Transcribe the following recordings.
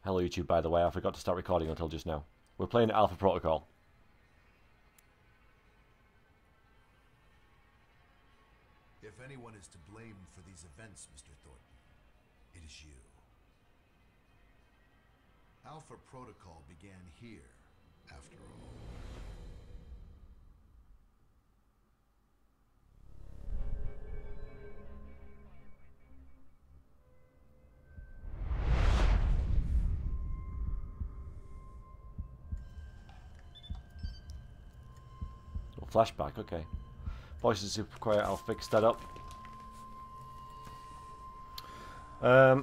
Hello YouTube, by the way. I forgot to start recording until just now. We're playing Alpha Protocol. If anyone is to blame for these events, Mr. Thornton, it is you. Alpha Protocol began here, after all. Flashback, okay. Voice is super quiet, I'll fix that up. I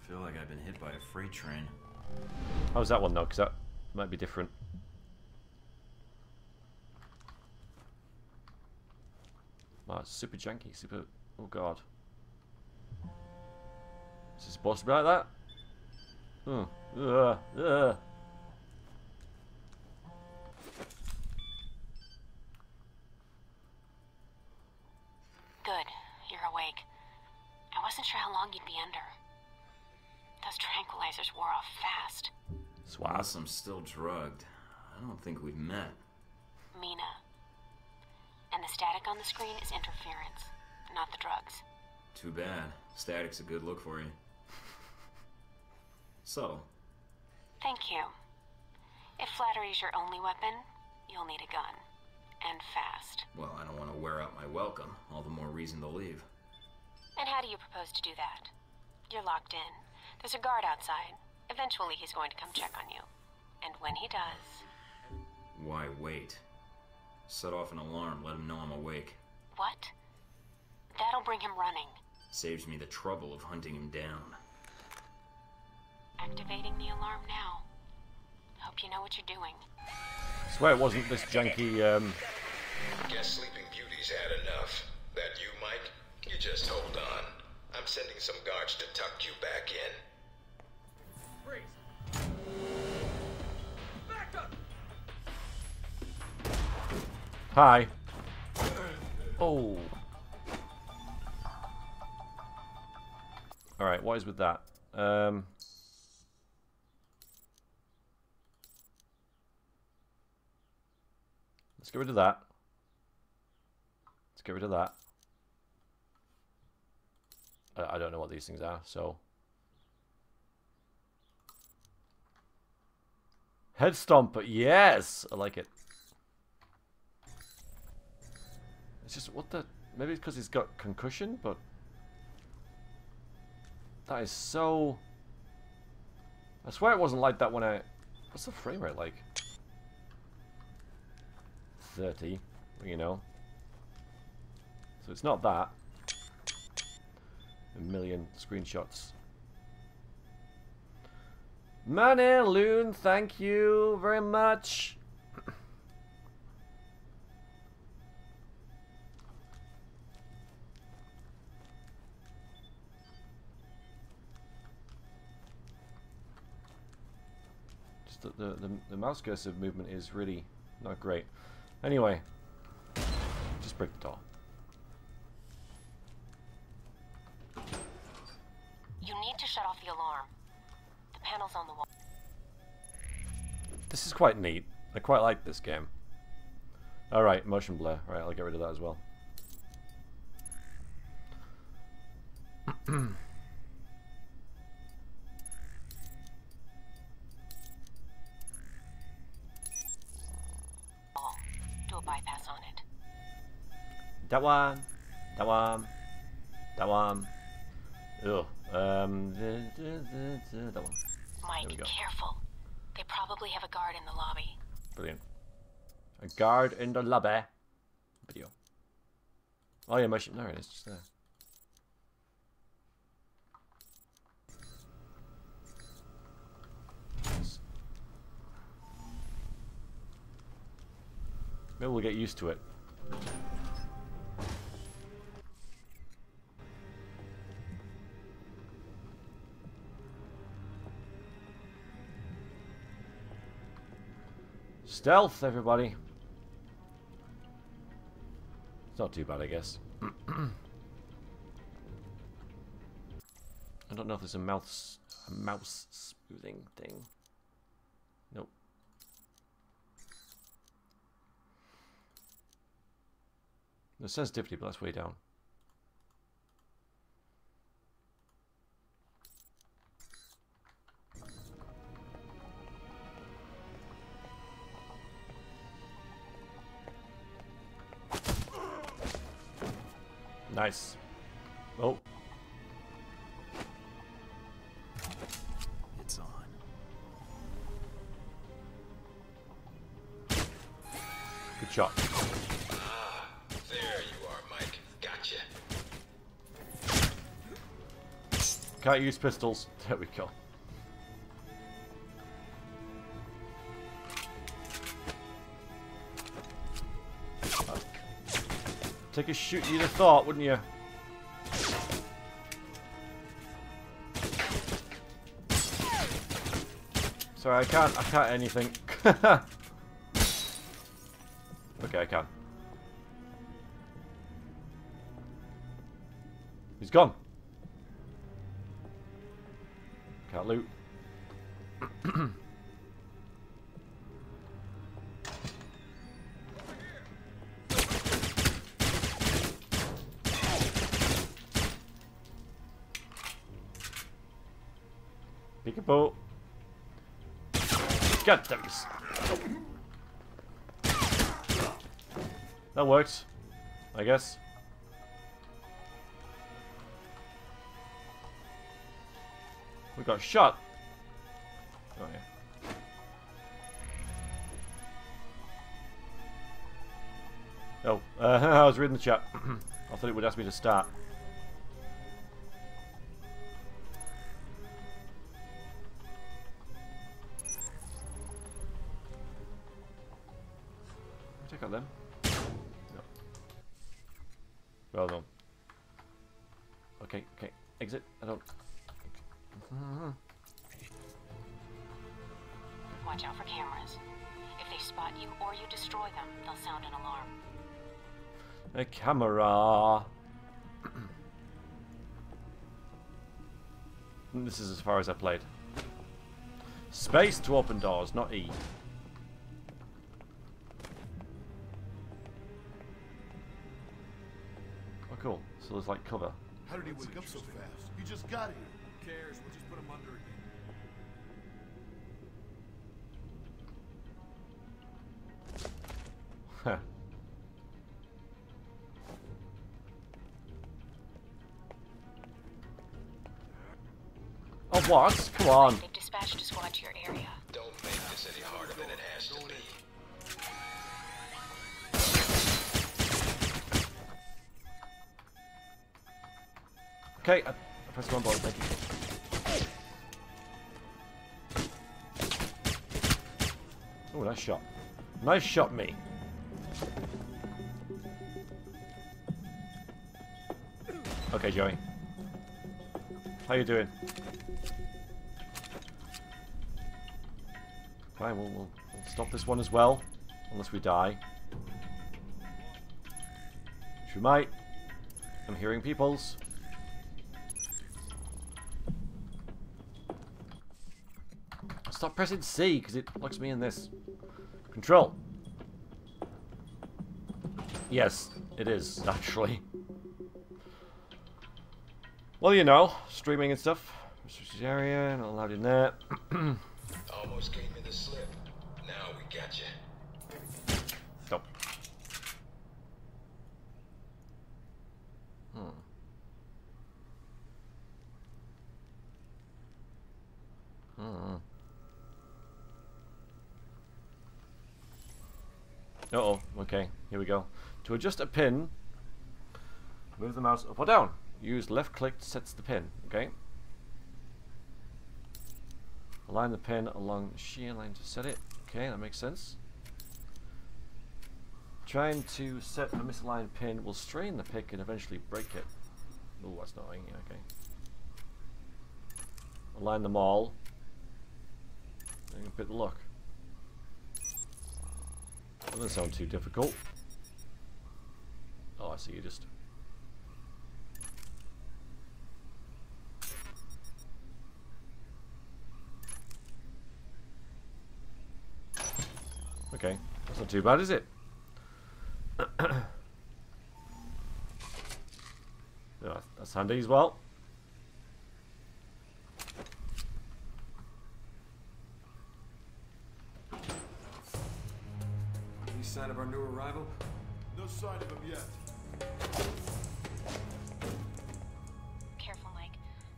feel like I've been hit by a freight train. How's that one though? Because that might be different. Wow, it's super janky, super... Oh god. Is it supposed to be like that? Good. You're awake. I wasn't sure how long you'd be under. Those tranquilizers wore off fast. Unless I'm still drugged. I don't think we've met. Mina. And the static on the screen is interference, not the drugs. Too bad. Static's a good look for you. So? Thank you. If flattery's your only weapon, you'll need a gun. And fast. Well, I don't want to wear out my welcome. All the more reason to leave. And how do you propose to do that? You're locked in. There's a guard outside. Eventually he's going to come check on you. And when he does... Why wait? Set off an alarm, let him know I'm awake. What? That'll bring him running. Saves me the trouble of hunting him down. Activating the alarm now. Hope you know what you're doing. I swear it wasn't this janky, Guess Sleeping Beauty's had enough. That you, Mike? You just hold on. I'm sending some guards to tuck you back in. Freeze! Back up! Hi. Oh. Alright, what is with that? Let's get rid of that. Let's get rid of that. I don't know what these things are, so... Head Stomper, yes! I like it. It's just, what the... Maybe it's because he's got concussion, but... That is so... I swear it wasn't like that when I... What's the frame rate like? 30, you know. So it's not that. A million screenshots. Money Loon, thank you very much. Just the mouse cursor movement is really not great. Anyway, just break the door. You need to shut off the alarm. The panel's on the wall. This is quite neat. I quite like this game. Alright, motion blur. Alright, I'll get rid of that as well. Do a bypass on it. That one. That one. That one. Ugh. That one. Mike, careful. They probably have a guard in the lobby. Brilliant. A guard in the lobby. Video. Oh yeah, motion. There it is. Just there. Maybe we'll get used to it. Stealth, everybody. It's not too bad, I guess. I don't know if there's a mouse smoothing thing. Nope. The sensitivity, but that's way down. Nice. Oh. It's on. Good shot. Ah, there you are, Mike. Gotcha. Can't use pistols. There we go. Take a shoot, you'd have thought, wouldn't you? Sorry, I can't anything. Okay, I can. He's gone. Can't loot. Peekaboo. God damn it. That works, I guess. We got shot. Oh yeah. Oh, I was reading the chat. I thought it would ask me to start. Check out them. No. Well done. Okay, okay. Exit. I don't. Watch out for cameras. If they spot you or you destroy them, they'll sound an alarm. A camera. This is as far as I played. Space to open doors, not E. Oh, cool. So there's like cover. How did he wake up so fast? He just got here. Who cares? We'll just put him under again. Huh. Oh, what? Come on. They've dispatched a squad to your area. Don't make this any harder than it has to be. Okay, I pressed one button, thank you. Oh, nice shot. Nice shot, me. Okay, Joey. How you doing? Right, we'll stop this one as well, unless we die. Which we might. I'm hearing peoples. Stop pressing C, because it locks me in this. Control. Yes, it is, actually. Well, you know, streaming and stuff. Restricted area, not allowed in there. Almost gave me the slip. Now we got you. Stop. Uh-oh, okay, here we go. To adjust a pin, move the mouse up or down. Use left click sets the pin, okay? Align the pin along the shear line to set it. Okay, that makes sense. Trying to set a misaligned pin will strain the pick and eventually break it. Oh, that's not annoying, okay. Align them all. And a bit of luck. Doesn't sound too difficult. Oh, I see, you just... Okay, that's not too bad, is it? Yeah, that's handy as well. Any sign of our new arrival? No sign of him yet. Careful, Mike.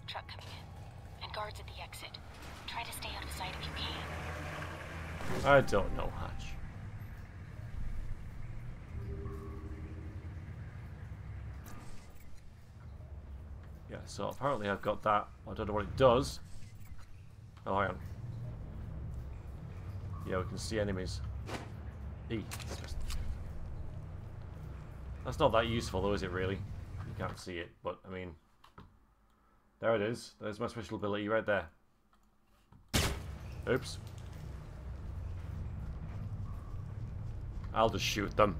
Truck coming in. And guards at the exit. Try to stay out of sight if you can. I don't know, Hatch. Yeah, so apparently I've got that. I don't know what it does. Oh, hang on. Yeah, we can see enemies. That's not that useful though, is it really? You can't see it, but I mean... There it is. There's my special ability right there. Oops. I'll just shoot them.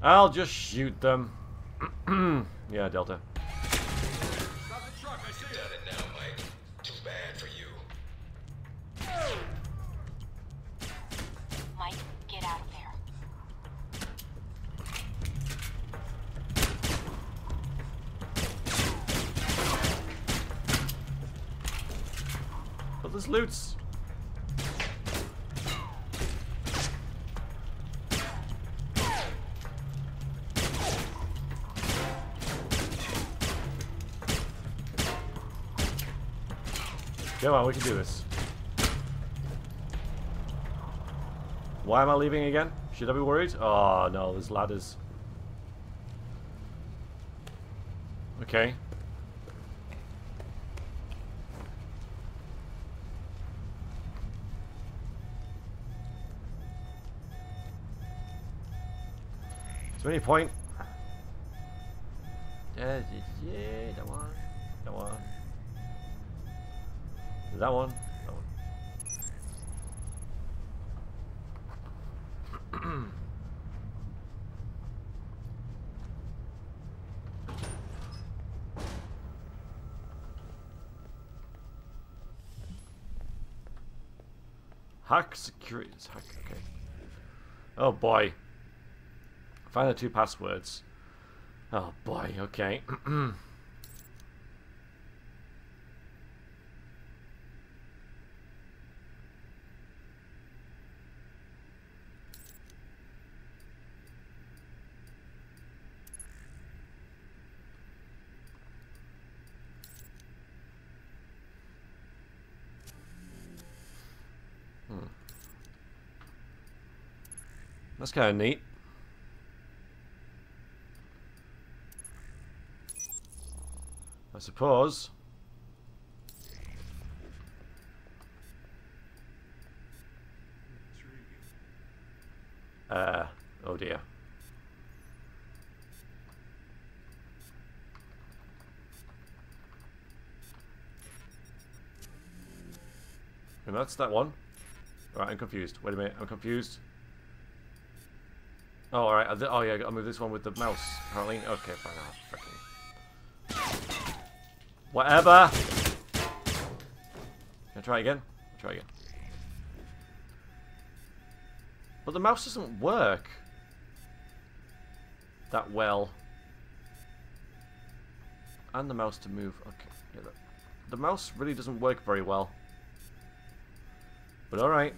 I'll just shoot them. Yeah, Delta. Stop the truck, I see You've it. done it now, Mike. Too bad for you. Mike, get out of there. But there's loots. Come on, we can do this. Why am I leaving again? Should I be worried? Oh no, there's ladders. Okay. Is there any point? Yeah, that one. That one. That one. That one. Hack security. Hack. Okay. Oh boy. Find the 2 passwords. Oh boy. Okay. That's kind of neat. I suppose. Oh dear. And that's that one. Alright, I'm confused. Wait a minute, I'm confused. Oh, alright. Oh, yeah, I'll move this one with the mouse, apparently. Okay, fine. Oh, freaking. Whatever! Can I try again? Try again. But the mouse doesn't work that well. And the mouse to move. Okay. Yeah, the mouse really doesn't work very well. But alright.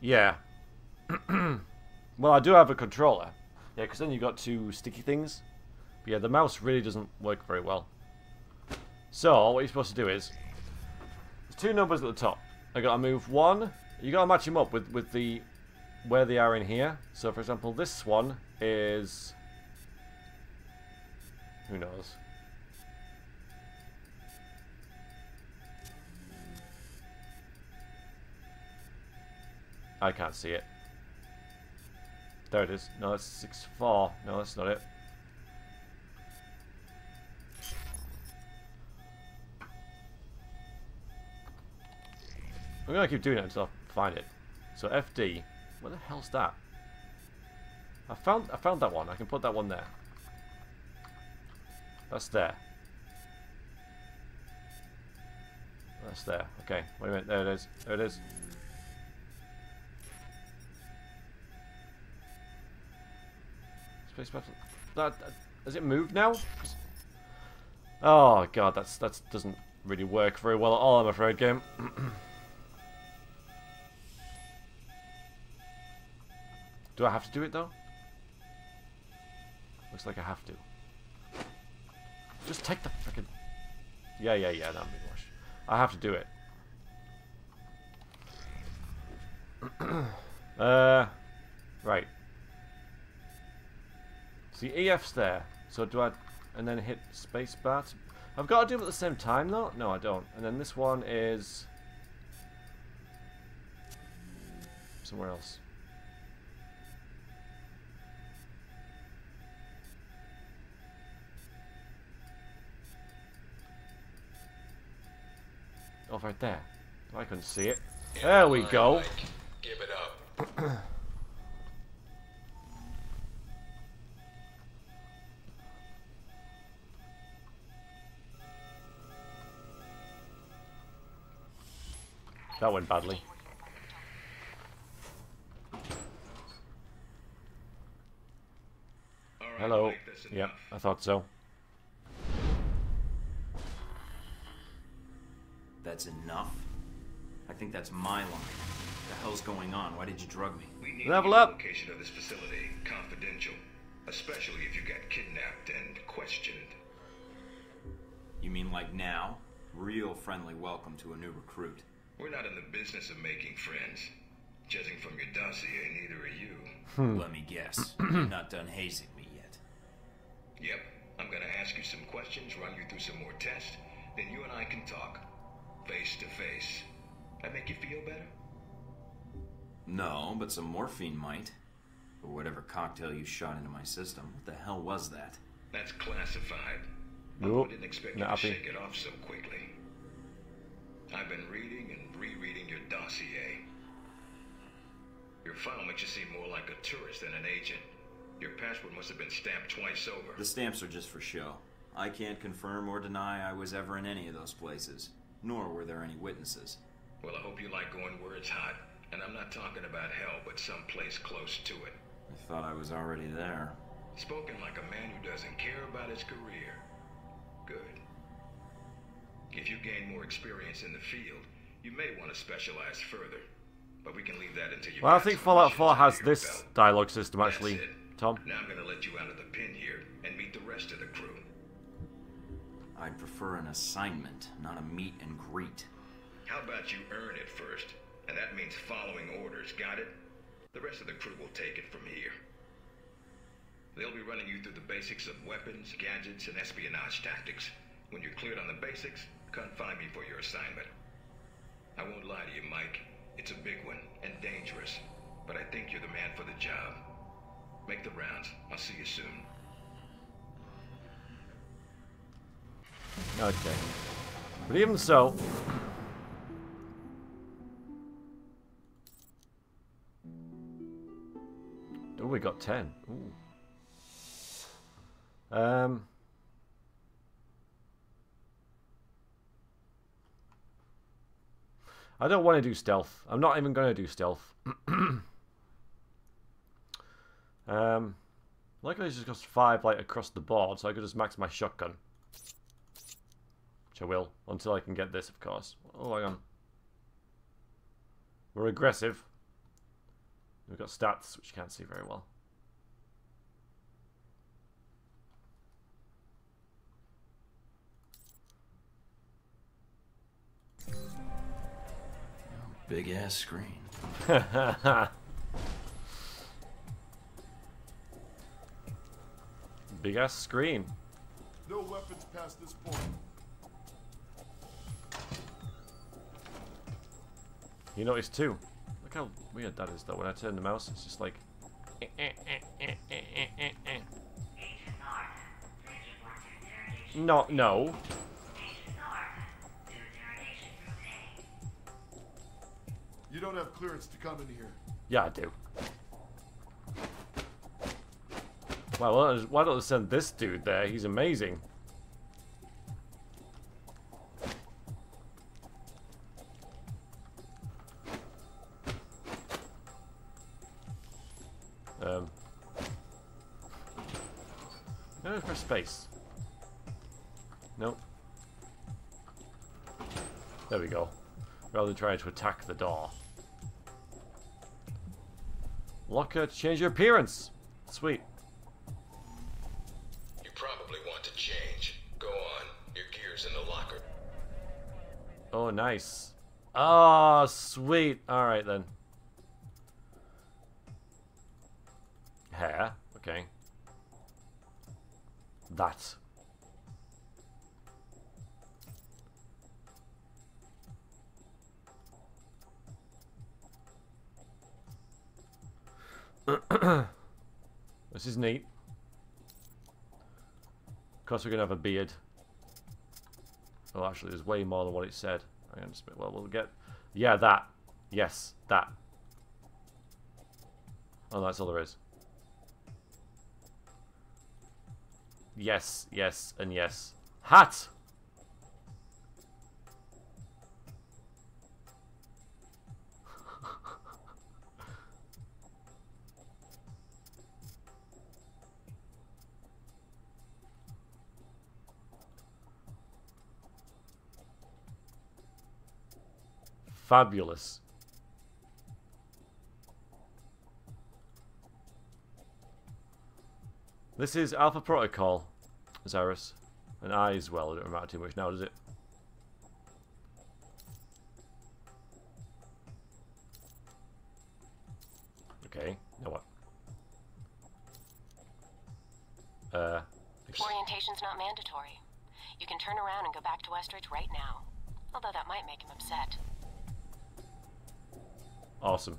Yeah. Well, I do have a controller. Yeah, because then you've got 2 sticky things. But yeah, the mouse really doesn't work very well. So, what you're supposed to do is... There's 2 numbers at the top. I gotta move 1. You gotta match them up with the... where they are in here. So, for example, this one is... Who knows? I can't see it. There it is. No, that's 6-4. No, that's not it. I'm gonna keep doing it until I find it. So FD. Where the hell's that? I found that one. I can put that one there. That's there. That's there. Okay. Wait a minute. There it is. There it is. Space battle. That has it moved now? Oh god, that doesn't really work very well at all, I'm afraid, game. Do I have to do it though? Looks like I have to. Just take the frickin'... Yeah, that'll be wash. I have to do it. Right. See, EF's there. So do I... And then hit spacebar. I've got to do them at the same time though? No, I don't. And then this one is... somewhere else. Oh, right there. I couldn't see it. There we go. Give it up. That went badly. Hello. Yep, I thought so. That's enough? I think that's my line. What the hell's going on? Why did you drug me? We need Level the up. location of this facility confidential, especially if you got kidnapped and questioned. You mean like now? Real friendly welcome to a new recruit. We're not in the business of making friends. Judging from your dossier, neither are you. Let me guess. You're not done hazing me yet. Yep, I'm gonna ask you some questions, run you through some more tests, then you and I can talk. Face to face. That make you feel better? No, but some morphine might. Or whatever cocktail you shot into my system. What the hell was that? That's classified. Nope. I didn't expect you Not to happy. shake it off so quickly. I've been reading and rereading your dossier. Your file makes you seem more like a tourist than an agent. Your passport must have been stamped twice over. The stamps are just for show. I can't confirm or deny I was ever in any of those places. Nor were there any witnesses. Well, I hope you like going where it's hot. And I'm not talking about hell, but someplace close to it. I thought I was already there. Spoken like a man who doesn't care about his career. Good. If you gain more experience in the field, you may want to specialize further. But we can leave that until you. Well, I think Fallout 4 has this dialogue system That's actually, it. Tom. Now I'm going to let you out of the pin here and meet the rest of the crew. I'd prefer an assignment, not a meet and greet. How about you earn it first? And that means following orders, got it? The rest of the crew will take it from here. They'll be running you through the basics of weapons, gadgets, and espionage tactics. When you're cleared on the basics, come find me for your assignment. I won't lie to you, Mike. It's a big one, and dangerous. But I think you're the man for the job. Make the rounds. I'll see you soon. Okay. But even so... Oh, we got 10. Ooh. I don't want to do stealth. I'm not even going to do stealth. Luckily, it's just got 5 like across the board, so I could just max my shotgun. Which I will, until I can get this, of course. Oh, hang on. We're aggressive. We've got stats, which you can't see very well. Big ass screen. Big ass screen. No weapons past this point. You notice too. Look how weird that is though. When I turn the mouse, it's just like. No. You don't have clearance to come in here. Yeah, I do. Well, why don't they send this dude there? He's amazing. No, press space. Nope. There we go. Rather than trying to attack the door. Locker to change your appearance. Sweet. You probably want to change. Go on. Your gear's in the locker. Oh, nice. Oh, sweet. Alright then. Hair. Okay. That. This is neat. Of course, we're gonna have a beard. Oh, actually, there's way more than what it said. I am just, well, we'll get. Yeah, that. Yes, that. Oh, that's all there is. Yes, yes, and yes. Hat! Fabulous. This is Alpha Protocol, Zarus. And I as well. It don't matter too much now, does it? Okay, now what? Orientation's not mandatory. You can turn around and go back to Westridge right now. Although that might make him upset. Awesome.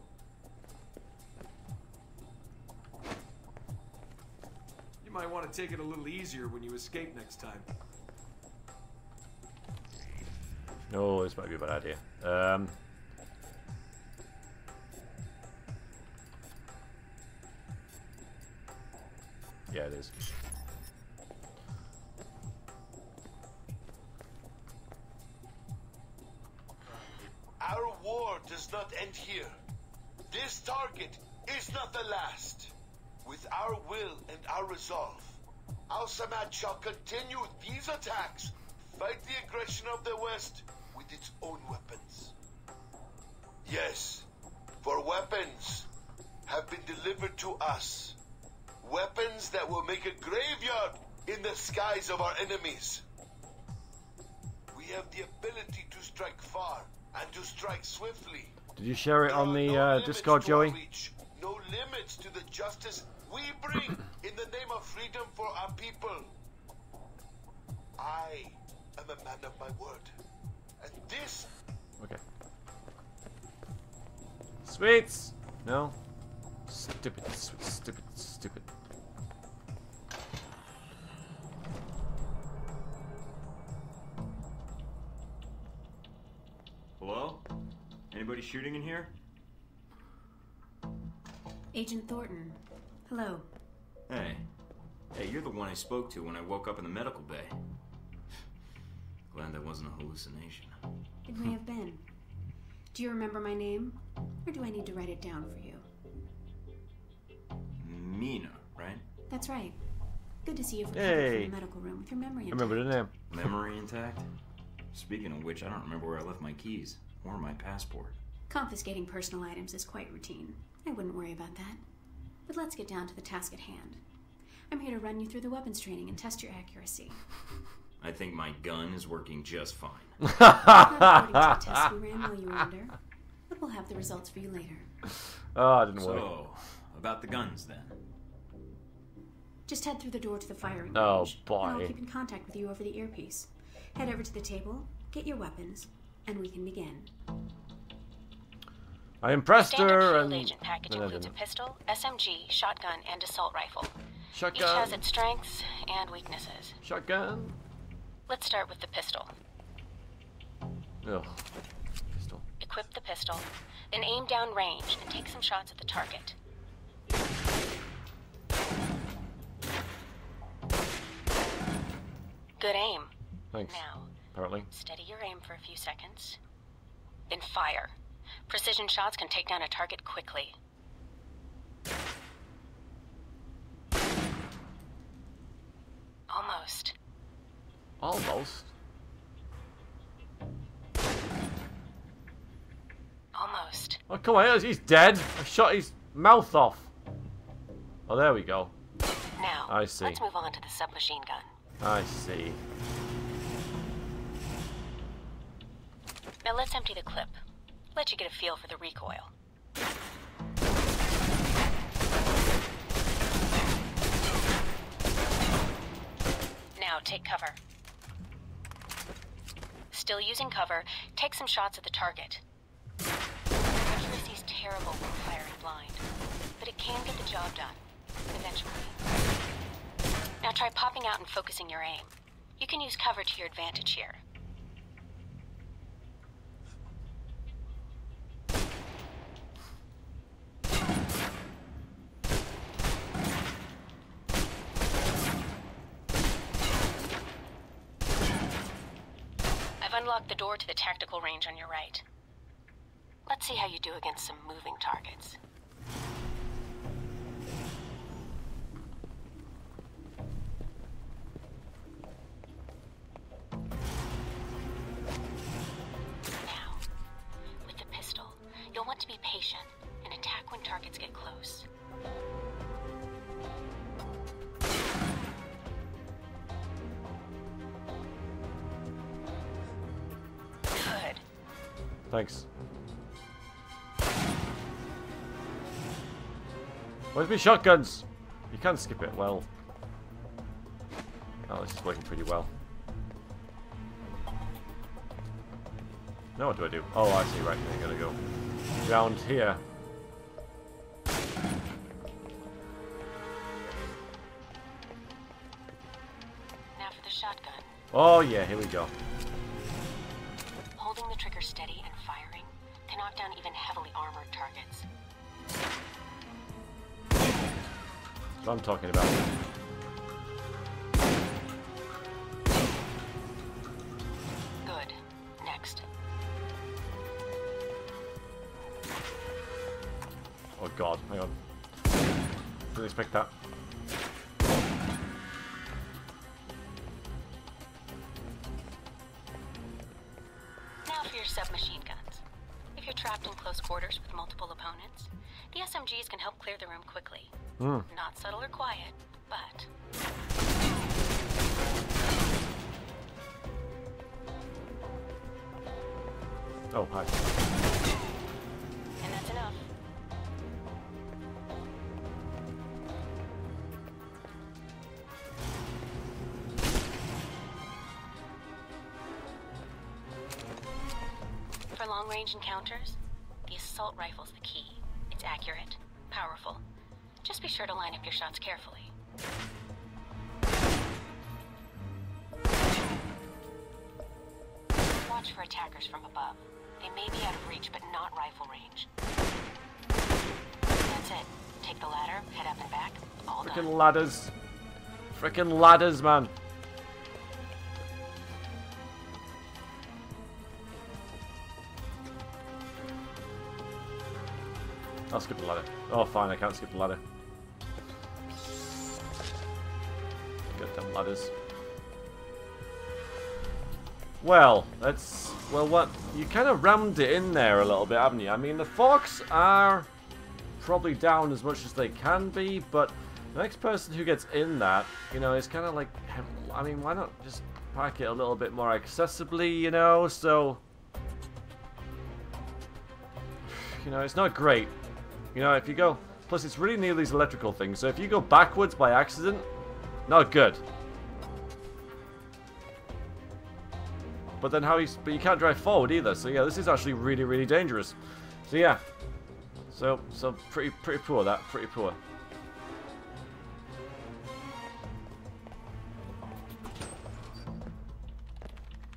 You might want to take it a little easier when you escape next time. Oh, this might be a bad idea. Yeah, it is. Our war does not end here. This target is not the last. With our will and our resolve, Al Samad shall continue these attacks, fight the aggression of the West with its own weapons. Yes, for weapons have been delivered to us. Weapons that will make a graveyard in the skies of our enemies. We have the ability to strike far and to strike swiftly. Did you share it on the Discord, Joey? No limits to the justice we bring in the name of freedom for our people. I am a man of my word. And this... Okay. Sweets! No. Stupid, stupid, stupid. Hello? Anybody shooting in here? Agent Thornton. Hello. Hey. Hey, you're the one I spoke to when I woke up in the medical bay. Glad that wasn't a hallucination. It may have been. Do you remember my name? Or do I need to write it down for you? Mina, right? That's right. Good to see you've Hey. recovered from the medical room with your memory I intact. remember the name. Memory intact? Speaking of which, I don't remember where I left my keys. Or my passport. Confiscating personal items is quite routine. I wouldn't worry about that. But let's get down to the task at hand. I'm here to run you through the weapons training and test your accuracy. I think my gun is working just fine. Not according to the test we ran while you were under. But we'll have the results for you later. Oh, it didn't work. So, about the guns then. Just head through the door to the firing Oh, range. boy. And I'll keep in contact with you over the earpiece. Head over to the table, get your weapons, and we can begin. I impressed Standard her field and... agent package No, I includes a didn't. pistol, SMG, shotgun, and assault rifle. Each Shotgun. has its strengths and weaknesses. Shotgun. Let's start with the pistol. Ugh. Pistol. Equip equip the pistol, then aim down range and take some shots at the target. Good aim. Thanks. Now, Apparently. steady your aim for a few seconds. Then fire. Precision shots can take down a target quickly. Almost. Almost. Almost. Oh, come on, he's dead. I shot his mouth off. Oh, there we go. Now, I see. let's move on to the submachine gun. I see. Now let's empty the clip. Let you get a feel for the recoil. Now take cover. Still using cover, take some shots at the target. Accuracy's terrible when firing blind, but it can get the job done, eventually. Now try popping out and focusing your aim. You can use cover to your advantage here. I've unlocked the door to the tactical range on your right. Let's see how you do against some moving targets. Now, with the pistol, you'll want to be patient and attack when targets get close. Good. Thanks. Where's my shotguns? You can skip it. Well. Oh, this is working pretty well. Now what do I do? Oh, I see. Right, I gotta go round here. Now for the shotgun. Oh yeah, here we go. Holding the trigger steady and firing can knock down even heavily armored targets. That's what I'm talking about. Good. Next. Oh god, hang on. Didn't expect that. Now for your submachine guns. If you're trapped in close quarters with multiple opponents, the SMGs can help clear the room quickly. Not subtle or quiet, but... Oh, hi. And that's enough. For long-range encounters, the assault rifle's the key. It's accurate, powerful. Just be sure to line up your shots carefully. Watch for attackers from above. They may be out of reach, but not rifle range. That's it. Take the ladder, head up and back. All done. Frickin' ladders. Frickin' ladders, man. I'll skip the ladder. Oh, fine, I can't skip the ladder. Goddamn ladders. Well, that's... Well, what... You kind of rammed it in there a little bit, haven't you? I mean, the forks are probably down as much as they can be, but the next person who gets in that, you know, is kind of like... I mean, why not just pack it a little bit more accessibly, you know? So... You know, it's not great. You know, if you go... Plus, it's really near these electrical things, so if you go backwards by accident, not good. But then but you can't drive forward either, so yeah, this is actually really, really dangerous. So yeah. So pretty poor that, pretty poor.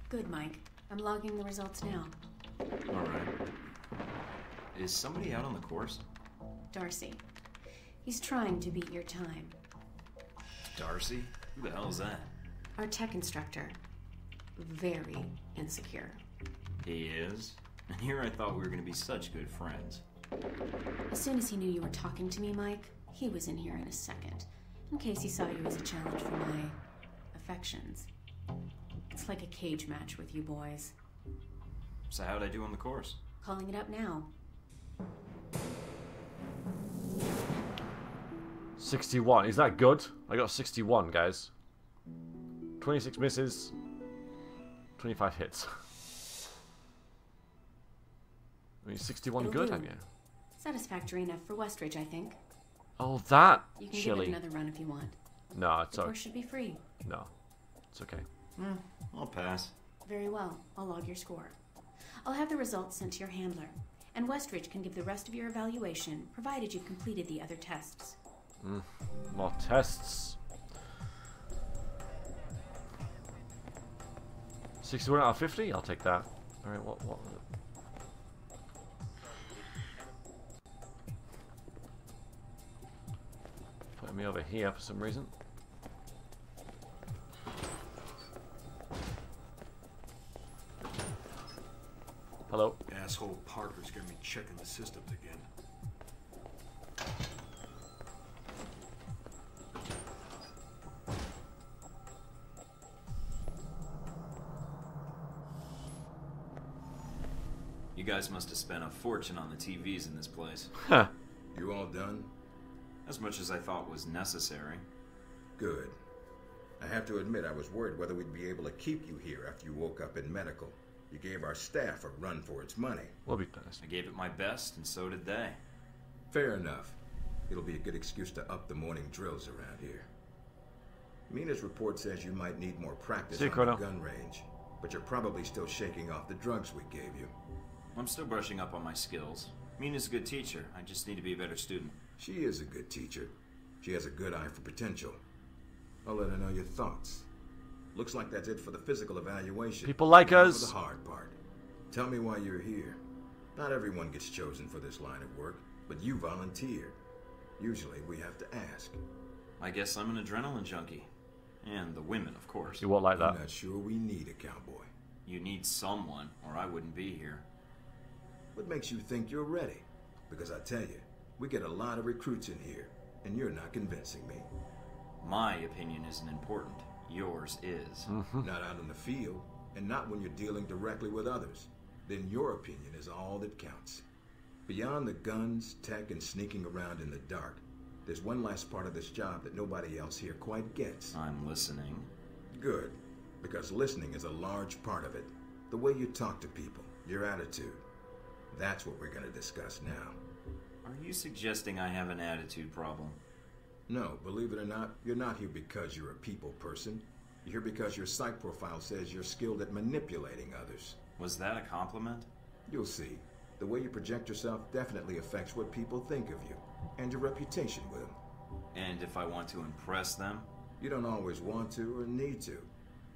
Good, Mike. I'm logging the results now. Alright. Is somebody out on the course? Darcy. He's trying to beat your time. Darcy? Who the hell is that? Our tech instructor. Very insecure. He is? And here I thought we were going to be such good friends. As soon as he knew you were talking to me, Mike, he was in here in a second, in case he saw you as a challenge for my affections. It's like a cage match with you boys. So how'd I do on the course? Calling it up now. 61. Is that good? I got 61, guys. 26 misses. 25 hits. I mean, 61 It'll good, do. have you? Satisfactory enough for Westridge, I think. Oh, that You can chili. give it another run if you want. No, it's The okay. course should be free. No, it's okay. I'll pass. Very well. I'll log your score. I'll have the results sent to your handler, and Westridge can give the rest of your evaluation, provided you've completed the other tests. More tests. 61 out of 50? I'll take that. Alright, what? Putting me over here for some reason. Hello. Asshole Parker's gonna be checking the systems again. You guys must have spent a fortune on the TVs in this place. Huh. You all done? As much as I thought was necessary. Good. I have to admit I was worried whether we'd be able to keep you here after you woke up in medical. You gave our staff a run for its money. We'll be nice. I gave it my best, and so did they. Fair enough. It'll be a good excuse to up the morning drills around here. Mina's report says you might need more practice See you, on Colonel. the gun range, but you're probably still shaking off the drugs we gave you. I'm still brushing up on my skills. Mina's a good teacher. I just need to be a better student. She is a good teacher. She has a good eye for potential. I'll let her know your thoughts. Looks like that's it for the physical evaluation. People like Now us. for the hard part. Tell me why you're here. Not everyone gets chosen for this line of work, but you volunteered. Usually we have to ask. I guess I'm an adrenaline junkie. And the women, of course. You won't like I'm that. not sure we need a cowboy. You need someone, or I wouldn't be here. What makes you think you're ready? Because I tell you, we get a lot of recruits in here, and you're not convincing me. My opinion isn't important. Yours is. Not out in the field, and not when you're dealing directly with others. Then your opinion is all that counts. Beyond the guns, tech, and sneaking around in the dark, there's one last part of this job that nobody else here quite gets. I'm listening. Good, because listening is a large part of it. The way you talk to people, your attitude. That's what we're going to discuss now. Are you suggesting I have an attitude problem? No, believe it or not, you're not here because you're a people person. You're here because your psych profile says you're skilled at manipulating others. Was that a compliment? You'll see. The way you project yourself definitely affects what people think of you, and your reputation with them. And if I want to impress them? You don't always want to or need to.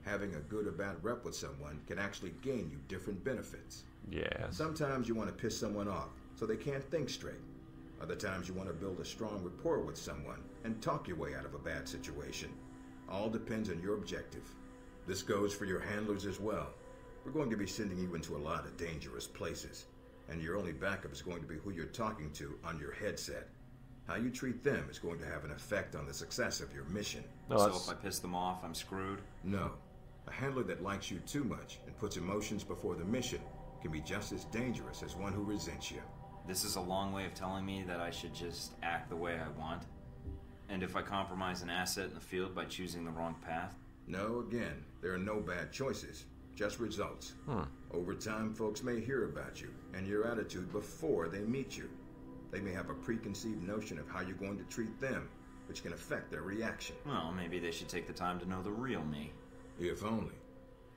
Having a good or bad rep with someone can actually gain you different benefits. Yes. Sometimes you want to piss someone off so they can't think straight. Other times you want to build a strong rapport with someone and talk your way out of a bad situation. All depends on your objective. This goes for your handlers as well. We're going to be sending you into a lot of dangerous places, and your only backup is going to be who you're talking to on your headset. How you treat them is going to have an effect on the success of your mission. No, So that's- if I piss them off, I'm screwed? No. A handler that likes you too much and puts emotions before the mission can be just as dangerous as one who resents you. This is a long way of telling me that I should just act the way I want? And if I compromise an asset in the field by choosing the wrong path? No, again, there are no bad choices, just results. Over time, folks may hear about you and your attitude before they meet you. They may have a preconceived notion of how you're going to treat them, which can affect their reaction. Well, maybe they should take the time to know the real me. If only.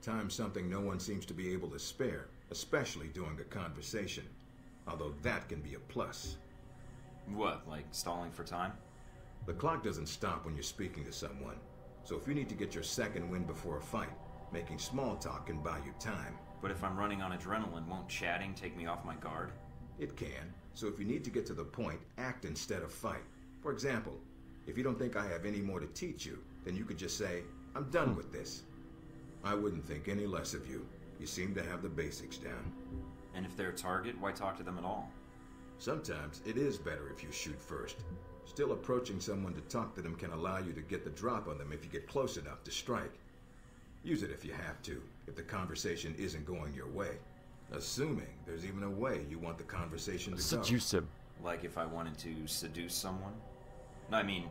Time's something no one seems to be able to spare, especially during a conversation. Although that can be a plus. What, like stalling for time? The clock doesn't stop when you're speaking to someone. So if you need to get your second win before a fight, making small talk can buy you time. But if I'm running on adrenaline, won't chatting take me off my guard? It can. So if you need to get to the point, act instead of fight. For example, if you don't think I have any more to teach you, then you could just say, I'm done with this. I wouldn't think any less of you. You seem to have the basics down. And if they're a target, why talk to them at all? Sometimes it is better if you shoot first. Still, approaching someone to talk to them can allow you to get the drop on them if you get close enough to strike. Use it if you have to, if the conversation isn't going your way. Assuming there's even a way you want the conversation to go. Seduce him. Like if I wanted to seduce someone? I mean,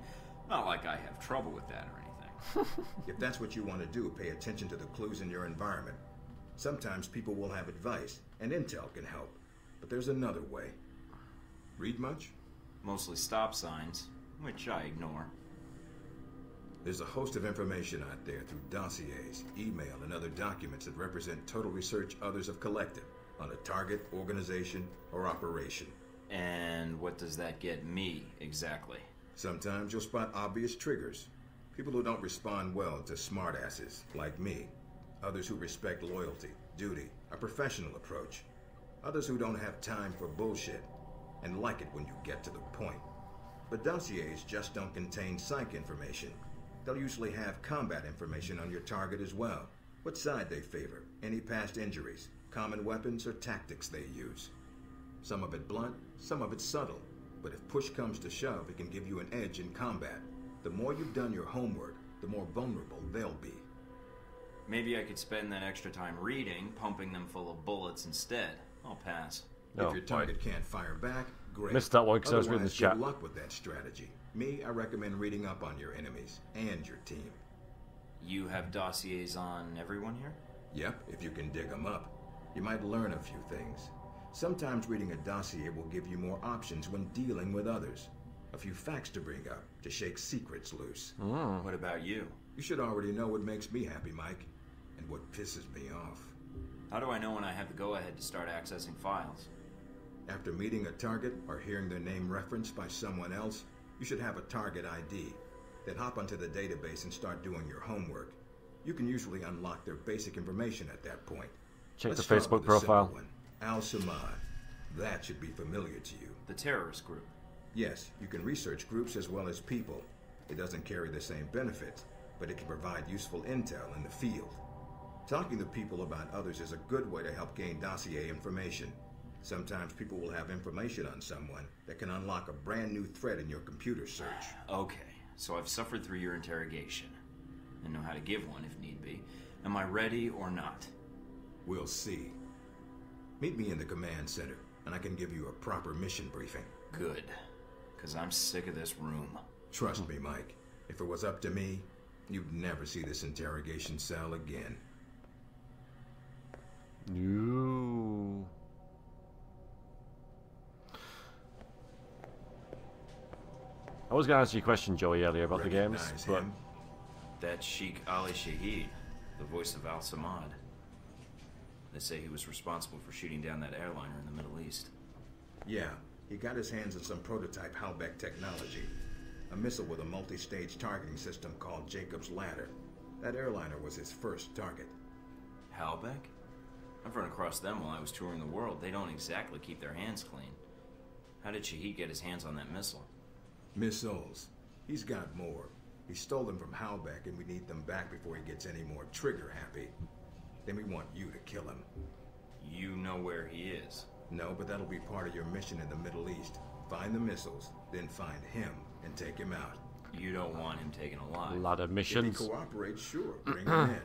not like I have trouble with that or anything. If that's what you want to do, pay attention to the clues in your environment. Sometimes people will have advice, and intel can help. But there's another way. Read much? Mostly stop signs, which I ignore. There's a host of information out there through dossiers, email, and other documents that represent total research others have collected on a target, organization, or operation. And what does that get me, exactly? Sometimes you'll spot obvious triggers. People who don't respond well to smartasses, like me. Others who respect loyalty, duty, a professional approach. Others who don't have time for bullshit, and like it when you get to the point. But dossiers just don't contain psych information. They'll usually have combat information on your target as well. What side they favor, any past injuries, common weapons or tactics they use. Some of it blunt, some of it subtle. But if push comes to shove, it can give you an edge in combat. The more you've done your homework, the more vulnerable they'll be. Maybe I could spend that extra time reading, pumping them full of bullets instead. I'll pass. If your target can't fire back, great. Missed that one because I was reading the chat. Good luck with that strategy. Me, I recommend reading up on your enemies and your team. You have dossiers on everyone here? Yep, if you can dig them up. You might learn a few things. Sometimes reading a dossier will give you more options when dealing with others. A few facts to bring up, to shake secrets loose. What about you? You should already know what makes me happy, Mike, and what pisses me off. How do I know when I have the go-ahead to start accessing files? After meeting a target or hearing their name referenced by someone else, you should have a target ID. Then hop onto the database and start doing your homework. You can usually unlock their basic information at that point. Check Let's the start Facebook with a simple profile. one. Al-Samad. That should be familiar to you. The terrorist group. Yes, you can research groups as well as people. It doesn't carry the same benefits, but it can provide useful intel in the field. Talking to people about others is a good way to help gain dossier information. Sometimes people will have information on someone that can unlock a brand new thread in your computer search. Okay, so I've suffered through your interrogation and know how to give one if need be. Am I ready or not? We'll see. Meet me in the command center, and I can give you a proper mission briefing. Good, because I'm sick of this room. Trust me, Mike. If it was up to me, you'd never see this interrogation cell again. No. I was going to answer your question, Joey, earlier about the games, but... That's Sheikh Ali Shahid, the voice of Al-Samad. They say he was responsible for shooting down that airliner in the Middle East. Yeah, he got his hands on some prototype Halbeck technology. A missile with a multi-stage targeting system called Jacob's Ladder. That airliner was his first target. Halbeck? I've run across them while I was touring the world. They don't exactly keep their hands clean. How did Shahid get his hands on that missile? Missiles. He's got more. He stole them from Halbeck, and we need them back before he gets any more trigger-happy. Then we want you to kill him. You know where he is? No, but that'll be part of your mission in the Middle East. Find the missiles, then find him and take him out. You don't want him taken alive. A lot of missions. If he cooperates, sure, bring him in.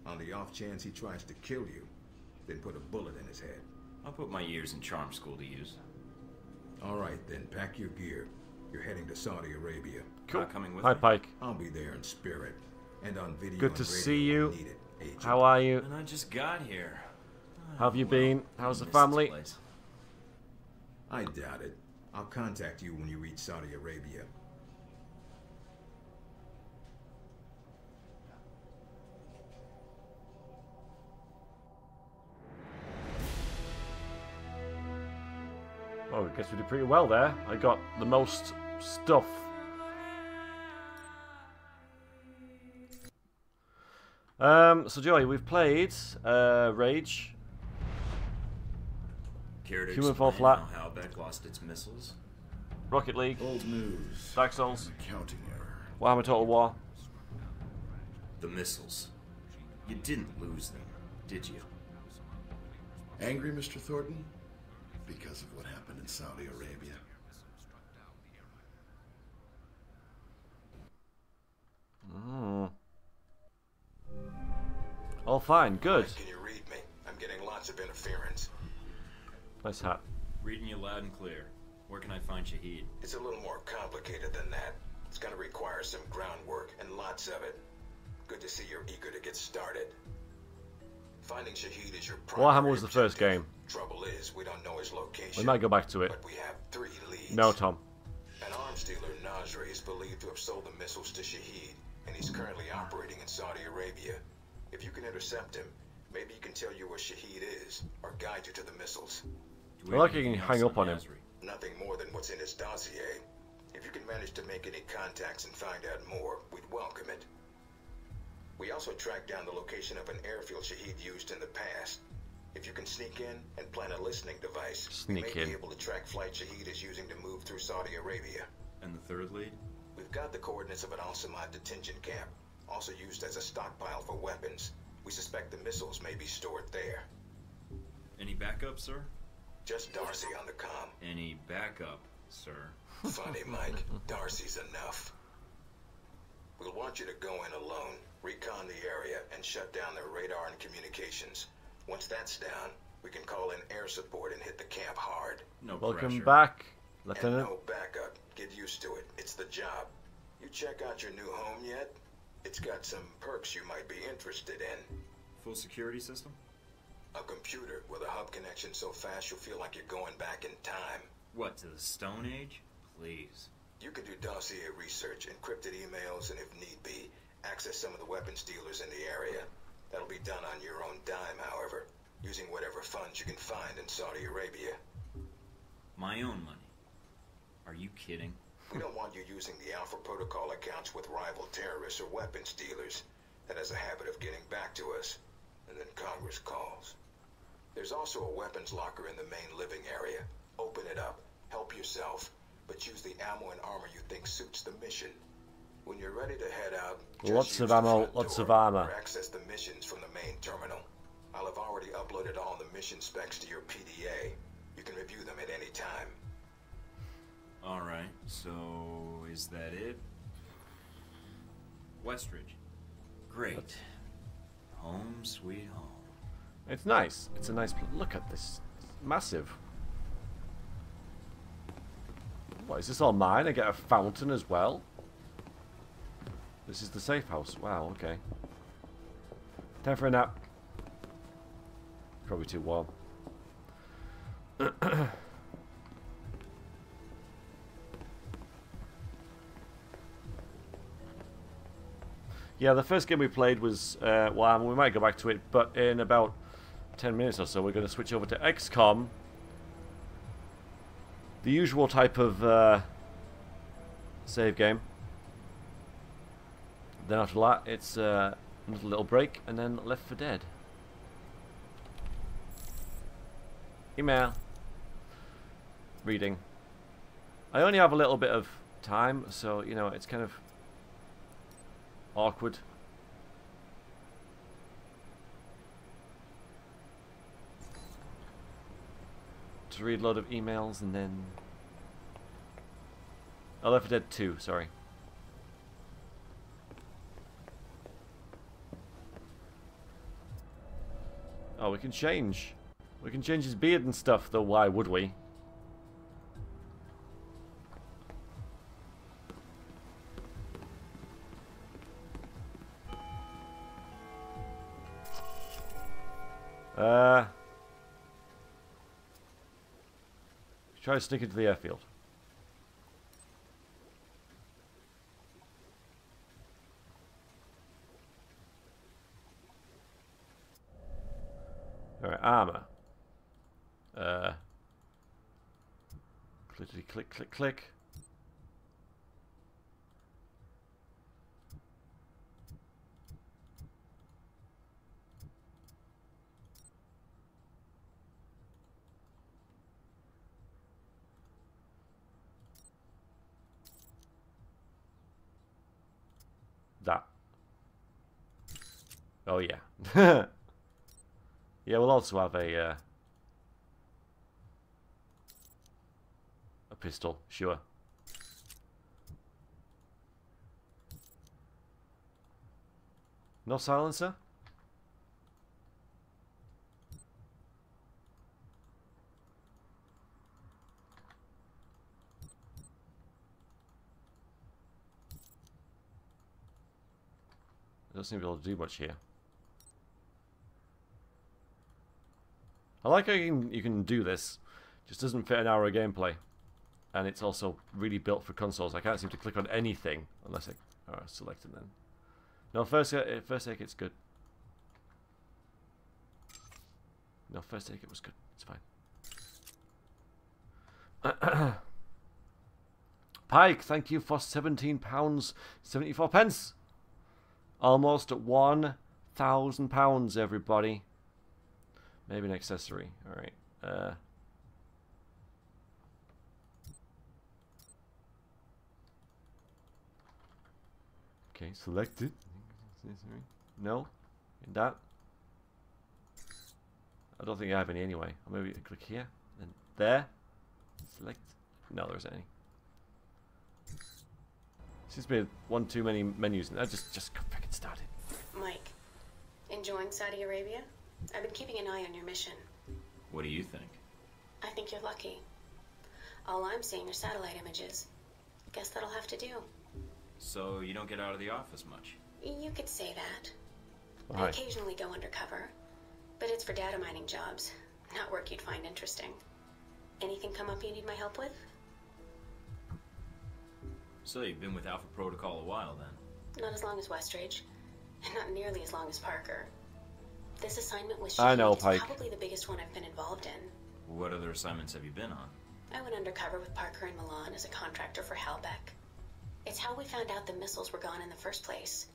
On the off chance he tries to kill you, then put a bullet in his head. I'll put my years in charm school to use. All right, then, pack your gear. You're heading to Saudi Arabia. Cool. Coming with Hi, me? Pike. I'll be there in spirit. And on video. Good to and radio see you. when needed, agent. How are you? And I just got here. How have you been? How's the I missed family? this place. I doubt it. I'll contact you when you reach Saudi Arabia. Oh, I guess we did pretty well there. I got the most stuff. So Joey, we've played Rage. Care to Human fall explain flat. how Beck lost its missiles? Rocket League. Old news. Dark Souls. An accounting error. Warhammer Total War. The missiles. You didn't lose them, did you? Angry, Mr. Thornton? Because of what happened in Saudi Arabia. All fine, good. Can you read me? I'm getting lots of interference. Nice hat. Reading you loud and clear. Where can I find Shahid? It's a little more complicated than that. It's gonna require some groundwork, and lots of it. Good to see you're eager to get started. Finding Shahid is your primary Warhammer was the first objective. game. Trouble is, we don't know his location. We might go back to it. But we have 3 leads. No, Tom. An arms dealer, Nasri, is believed to have sold the missiles to Shahid, and he's currently operating in Saudi Arabia. If you can intercept him, maybe he can tell you where Shahid is, or guide you to the missiles. Do we I like have you can anything hang else up on him. Nasri? Nothing more than what's in his dossier. If you can manage to make any contacts and find out more, we'd welcome it. We also tracked down the location of an airfield Shahid used in the past. If you can sneak in and plant a listening device, we may be able to track flights Shahid is using to move through Saudi Arabia. And the third lead? We've got the coordinates of an Al-Samad detention camp, also used as a stockpile for weapons. We suspect the missiles may be stored there. Any backup, sir? Just Darcy on the comm. Any backup, sir? Funny, Mike. Darcy's enough. We'll want you to go in alone, recon the area, and shut down their radar and communications. Once that's down, we can call in air support and hit the camp hard. No Welcome pressure. back, And Lieutenant. no backup. Get used to it. It's the job. You check out your new home yet? It's got some perks you might be interested in. Full security system? A computer with a hub connection so fast you'll feel like you're going back in time. What, to the Stone Age? Please. You can do dossier research, encrypted emails, and if need be, access some of the weapons dealers in the area. That'll be done on your own dime, however, using whatever funds you can find in Saudi Arabia. My own money. Are you kidding? We don't want you using the Alpha Protocol accounts with rival terrorists or weapons dealers. That has a habit of getting back to us, and then Congress calls. There's also a weapons locker in the main living area. Open it up, help yourself, but use the ammo and armor you think suits the mission. When you're ready to head out, just Lots use of the ammo, front lots door of armor. or access the missions from the main terminal. I'll have already uploaded all the mission specs to your PDA. You can review them at any time. Alright, so is that it? Westridge. Great. Home sweet home. It's nice. It's a nice. Look at this. It's massive. What, is this all mine? I get a fountain as well? This is the safe house. Wow, okay. Time for a nap. Probably too warm. Yeah, the first game we played was Warhammer. We might go back to it, but in about 10 minutes or so, we're going to switch over to XCOM. The usual type of save game. Then after that, it's another little break, and then Left 4 Dead. Email. Reading. I only have a little bit of time, so, you know, it's kind of awkward. To read a lot of emails and then... Oh, Left 4 Dead 2, sorry. Oh, we can change. We can change his beard and stuff, though why would we? Try to sneak into the airfield. Alright, armor. Clickety click, click, click. that. Oh yeah. Yeah, we'll also have a pistol, sure. No silencer? Doesn't seem to be able to do much here. I like how you can do this. Just doesn't fit an hour of gameplay. And it's also really built for consoles. I can't seem to click on anything unless I select it then. No, first aid kit's good. No, first aid kit was good. It's fine. Pike, thank you for £17.74. Almost at £1,000, everybody. Maybe an accessory. Alright. Okay, select it. No? That? I don't think I have any anyway. Or maybe click here. Then there. Select. No, there isn't any. Seems to be one too many menus. I just freaking started. Mike, enjoying Saudi Arabia? I've been keeping an eye on your mission. What do you think? I think you're lucky. All I'm seeing are satellite images. Guess that'll have to do. So you don't get out of the office much? You could say that. Why? I occasionally go undercover, but it's for data mining jobs, not work you'd find interesting. Anything come up you need my help with? So you've been with Alpha Protocol a while then? Not as long as Westridge, and not nearly as long as Parker. This assignment with I know, Shahid is Pike. probably the biggest one I've been involved in. What other assignments have you been on? I went undercover with Parker in Milan as a contractor for Halbeck. It's how we found out the missiles were gone in the first place.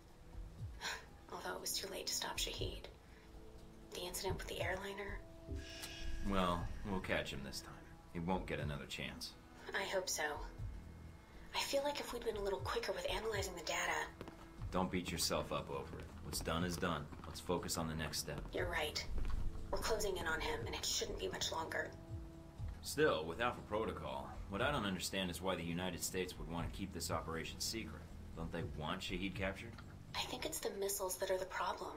Although it was too late to stop Shahid. The incident with the airliner. Well, we'll catch him this time. He won't get another chance. I hope so. I feel like if we'd been a little quicker with analyzing the data... Don't beat yourself up over it. What's done is done. Let's focus on the next step. You're right. We're closing in on him, and it shouldn't be much longer. Still, with Alpha Protocol, what I don't understand is why the United States would want to keep this operation secret. Don't they want Shahid captured? I think it's the missiles that are the problem.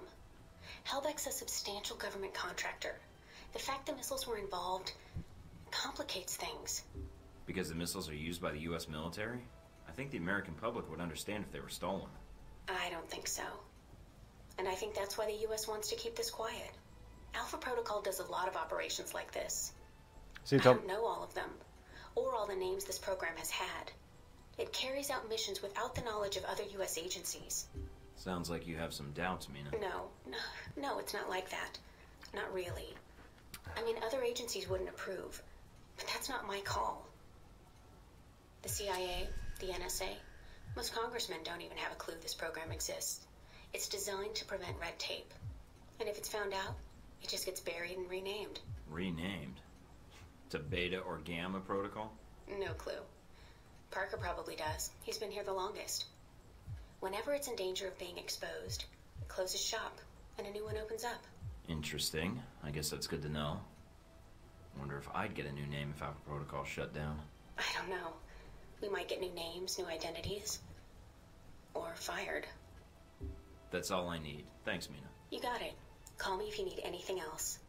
Halbeck's a substantial government contractor. The fact the missiles were involved complicates things. Because the missiles are used by the U.S. military? I think the American public would understand if they were stolen. I don't think so. And I think that's why the U.S. wants to keep this quiet. Alpha Protocol does a lot of operations like this. See, I Tom. don't know all of them, or all the names this program has had. It carries out missions without the knowledge of other U.S. agencies. Sounds like you have some doubts, Mina. No, it's not like that. Not really. I mean, other agencies wouldn't approve, but that's not my call. The CIA, the NSA, most congressmen don't even have a clue this program exists. It's designed to prevent red tape. And if it's found out, it just gets buried and renamed. Renamed? To Beta or Gamma Protocol? No clue. Parker probably does. He's been here the longest. Whenever it's in danger of being exposed, it closes shop, and a new one opens up. Interesting. I guess that's good to know. Wonder if I'd get a new name if Alpha Protocol shut down. I don't know. We might get new names, new identities. Or fired. That's all I need. Thanks, Mina. You got it. Call me if you need anything else.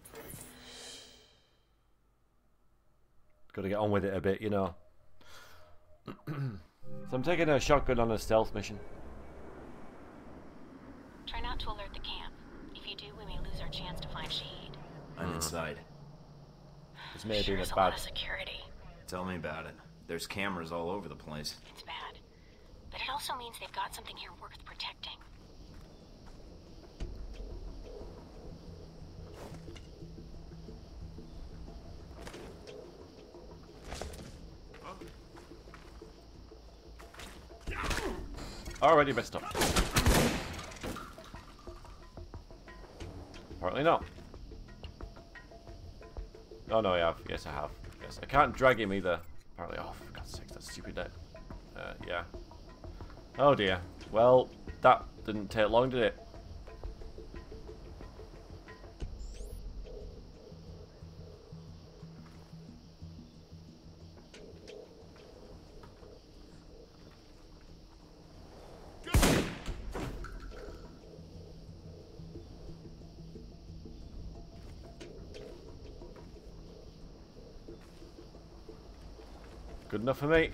Gotta get on with it a bit, you know. So I'm taking a shotgun on a stealth mission. Try not to alert the camp. If you do, we may lose our chance to find Shahid. I'm inside. This may have been There's as a lot bad. of security. Tell me about it. There's cameras all over the place. It's bad. But it also means they've got something here worth protecting. Already messed up. Apparently not. Oh no, I have. Yes, I have. Yes, I can't drag him either. Apparently. Oh, for God's sake, that's stupid. Yeah. Oh dear. Well, that didn't take long, did it? Good enough for me.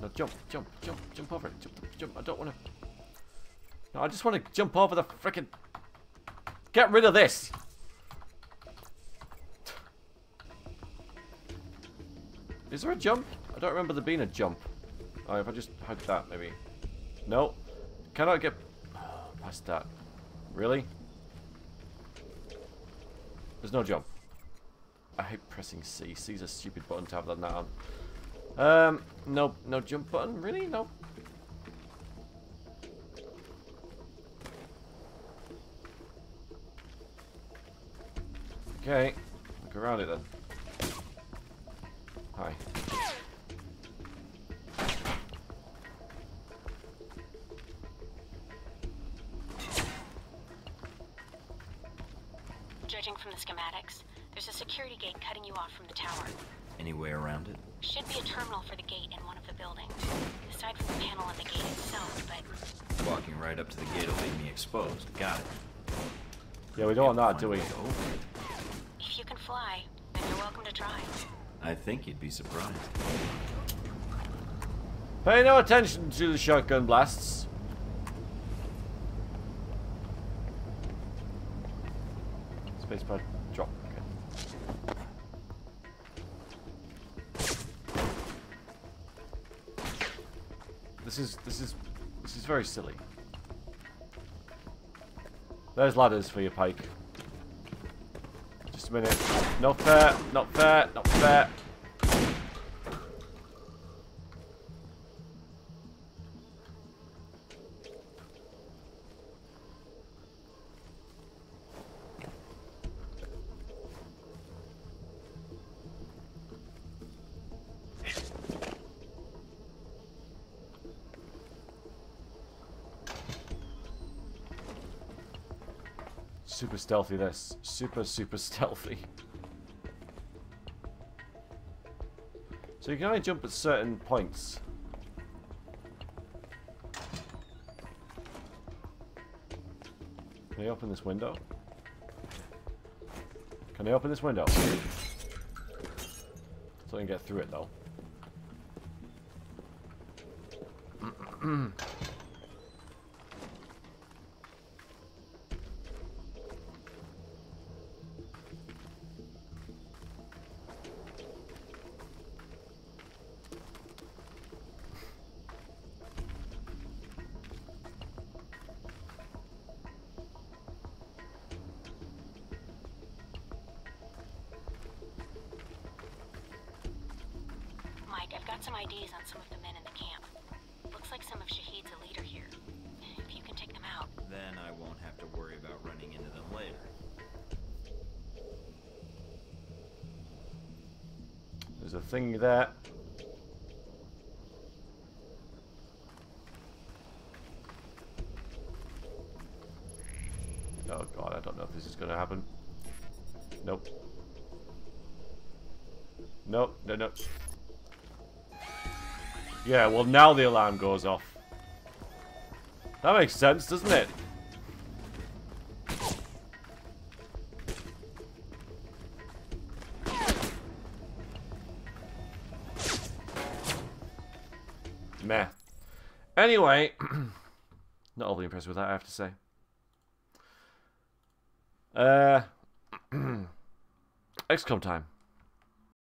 No, jump over it. Jump. I don't want to. No, I just want to jump over the frickin'. Get rid of this. Is there a jump? I don't remember there being a jump. Oh, if I just hug that, maybe. No. Can I get past that? Really? There's no jump. I hate pressing C. C's a stupid button to have that on. No jump button? Really? No. Okay. Look around it then. Hi. Judging from the schematics, there's a security gate cutting you off from the tower. Any way around it? Should be a terminal for the gate in one of the buildings. Aside from the panel on the gate itself, but... Walking right up to the gate will leave me exposed. Got it. Yeah, we don't want that, do we? If you can fly, then you're welcome to try. I think you'd be surprised. Pay no attention to the shotgun blasts. Spacebar drop. Okay. This is very silly. There's ladders for your Pike. Just a minute. Not fair. Not fair. Not fair. Super stealthy, this. Super stealthy. So you can only jump at certain points. Can I open this window? Can I open this window? So I can get through it, though. I've got some IDs on some of the men in the camp. Looks like some of Shahid's a leader here. If you can take them out... Then I won't have to worry about running into them later. There's a thing there. Oh god, I don't know if this is going to happen. Nope. Nope, no. Yeah, well now the alarm goes off. That makes sense, doesn't it? Meh. Anyway, not overly impressed with that, I have to say. XCOM time.